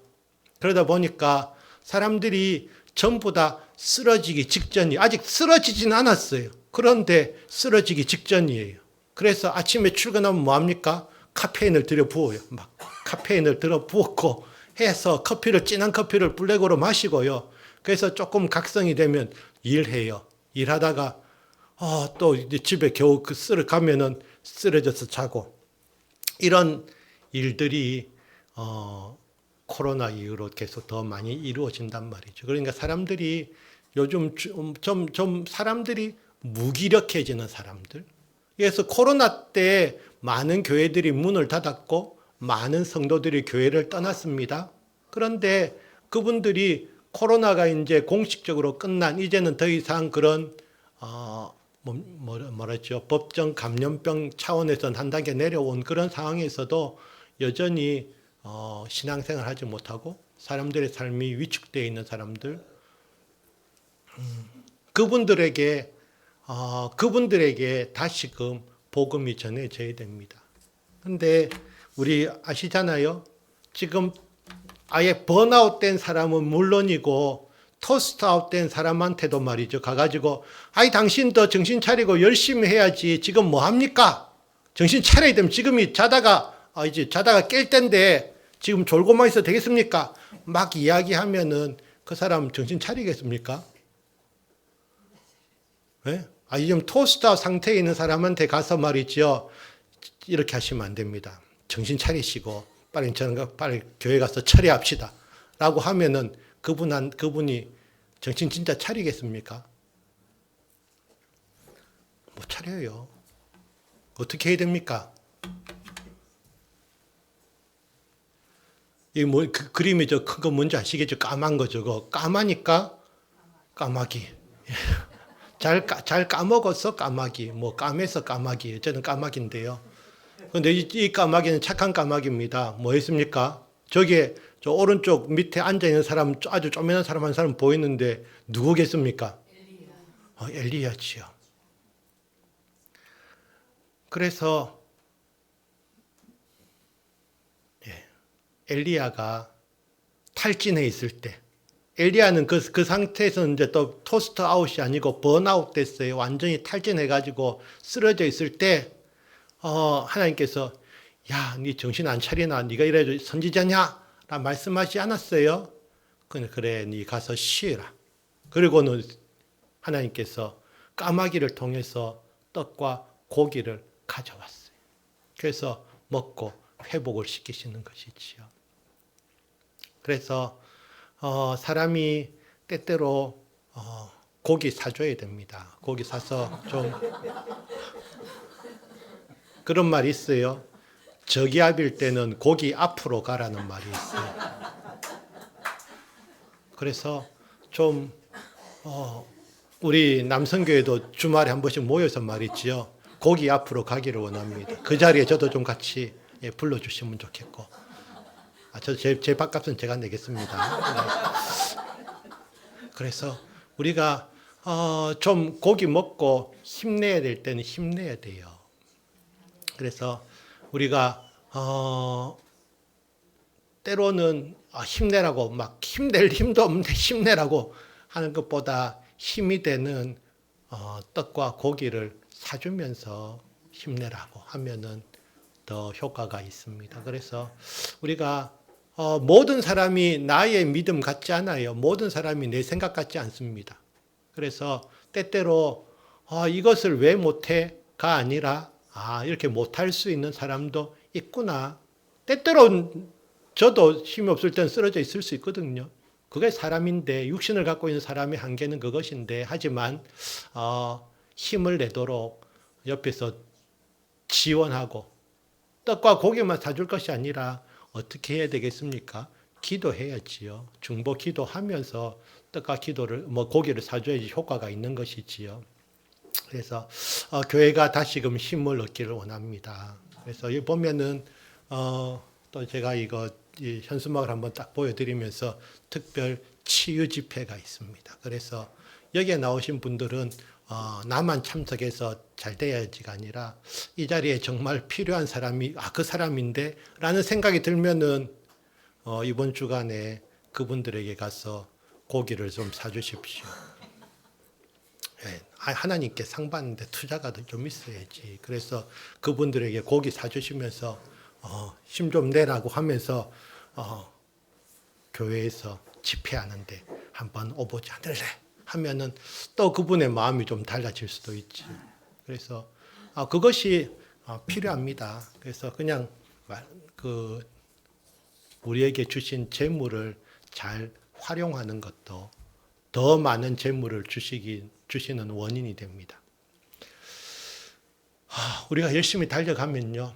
그러다 보니까 사람들이 전부 다 쓰러지기 직전이, 아직 쓰러지진 않았어요. 그런데 쓰러지기 직전이에요. 그래서 아침에 출근하면 뭐합니까? 카페인을 들여 부어요. 막 카페인을 들어 부었고 해서 진한 커피를 블랙으로 마시고요. 그래서 조금 각성이 되면 일해요. 일하다가 또 이제 집에 겨우 가면은 쓰러져서 자고, 이런 일들이 코로나 이후로 계속 더 많이 이루어진단 말이죠. 그러니까 사람들이 요즘 좀 사람들이 무기력해지는 사람들. 그래서 코로나 때 많은 교회들이 문을 닫았고 많은 성도들이 교회를 떠났습니다. 그런데 그분들이 코로나가 이제 공식적으로 끝난, 이제는 더 이상 그런 뭐랬죠? 법정 감염병 차원에서 한 단계 내려온 그런 상황에서도 여전히 신앙생활 하지 못하고 사람들의 삶이 위축되어 있는 사람들, 그분들에게 다시금 복음이 전해져야 됩니다. 근데 우리 아시잖아요. 지금 아예 번아웃 된 사람은 물론이고 토스트 아웃 된 사람한테도 말이죠. 가가지고 당신 더 정신 차리고 열심히 해야지. 지금 뭐 합니까? 정신 차려야 되면 지금이 자다가 깰 때인데 지금 졸고만 있어도 되겠습니까? 막 이야기하면은 그 사람 정신 차리겠습니까? 네? 지금 토스트 아웃 상태에 있는 사람한테 가서 말이죠. 이렇게 하시면 안 됩니다. 정신 차리시고 빨리 교회 가서 처리합시다. 라고 하면은 그분이 정신 진짜 차리겠습니까? 못 차려요. 어떻게 해야 됩니까? 이 그림이 큰 거 뭔지 아시겠죠? 까만 거 저거. 까마니까 까마귀. 잘 까먹어서 까마귀. 까매서 까마귀. 저는 까마귀인데요. 근데 이 까마귀는 착한 까마귀입니다. 뭐 했습니까? 저 오른쪽 밑에 앉아있는 사람, 아주 쪼매난 사람 한 사람 보이는데 누구겠습니까? 엘리야지요. 그래서 엘리야가 탈진해 있을 때, 엘리야는 그 상태에서 이제 또 토스트 아웃이 아니고 번아웃 됐어요. 완전히 탈진해가지고 쓰러져 있을 때 하나님께서 네 정신 안 차리나? 네가 이래 선지자냐? 라 말씀하지 않았어요. 그래, 네 가서 쉬어라. 그리고는 하나님께서 까마귀를 통해서 떡과 고기를 가져왔어요. 그래서 먹고 회복을 시키시는 것이지요. 그래서 사람이 때때로 고기 사줘야 됩니다. 고기 사서 좀 그런 말이 있어요. 저기압일 때는 고기 앞으로 가라는 말이 있어요. 그래서 좀 우리 남성교회도 주말에 한 번씩 모여서 말이지요. 고기 앞으로 가기를 원합니다. 그 자리에 저도 좀 같이 불러주시면 좋겠고. 제 밥값은 제가 내겠습니다. 그래서 우리가 좀 고기 먹고 힘내야 될 때는 힘내야 돼요. 그래서 우리가 때로는 힘내라고 막 힘낼 힘도 없는데 힘내라고 하는 것보다 힘이 되는 떡과 고기를 사주면서 힘내라고 하면은 더 효과가 있습니다. 그래서 우리가 모든 사람이 나의 믿음 같지 않아요. 모든 사람이 내 생각 같지 않습니다. 그래서 때때로 이것을 왜 못해가 아니라 이렇게 못할 수 있는 사람도 있구나. 때때로 저도 힘이 없을 땐 쓰러져 있을 수 있거든요. 그게 사람인데, 육신을 갖고 있는 사람의 한계는 그것인데, 하지만 힘을 내도록 옆에서 지원하고 떡과 고기만 사줄 것이 아니라 어떻게 해야 되겠습니까? 기도해야지요. 중보 기도하면서 떡과 고기를 사줘야지 효과가 있는 것이지요. 그래서 교회가 다시금 힘을 얻기를 원합니다. 그래서 여기 보면은 또 제가 이 현수막을 한번 딱 보여드리면서 특별 치유 집회가 있습니다. 그래서 여기에 나오신 분들은 나만 참석해서 잘 돼야지가 아니라 이 자리에 정말 필요한 사람이 그 사람인데 라는 생각이 들면은 이번 주간에 그분들에게 가서 고기를 좀 사주십시오. 예, 하나님께 상 받는데 투자가 좀 있어야지. 그래서 그분들에게 고기 사주시면서 힘 좀 내라고 하면서 교회에서 집회하는데 한번 오보지 않을래 하면은 또 그분의 마음이 좀 달라질 수도 있지. 그래서 그것이 필요합니다. 그래서 그냥 그 우리에게 주신 재물을 잘 활용하는 것도 더 많은 재물을 주시는 원인이 됩니다. 우리가 열심히 달려가면요,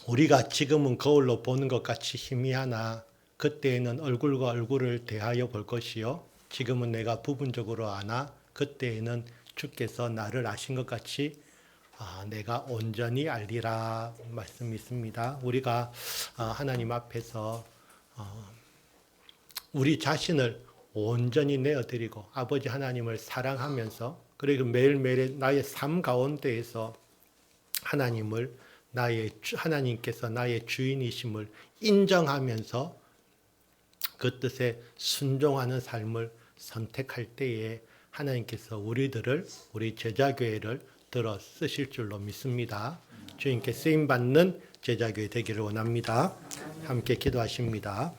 우리가 지금은 거울로 보는 것 같이 희미하나 그때에는 얼굴과 얼굴을 대하여 볼 것이요, 지금은 내가 부분적으로 아나 그때에는 주께서 나를 아신 것 같이 내가 온전히 알리라 말씀이 있습니다. 우리가 하나님 앞에서 우리 자신을 온전히 내어드리고 아버지 하나님을 사랑하면서, 그리고 매일매일 나의 삶 가운데에서 하나님께서 나의 주인이심을 인정하면서 그 뜻에 순종하는 삶을 선택할 때에 하나님께서 우리 제자교회를 들어 쓰실 줄로 믿습니다. 주님께 쓰임받는 제자교회 되기를 원합니다. 함께 기도하십니다.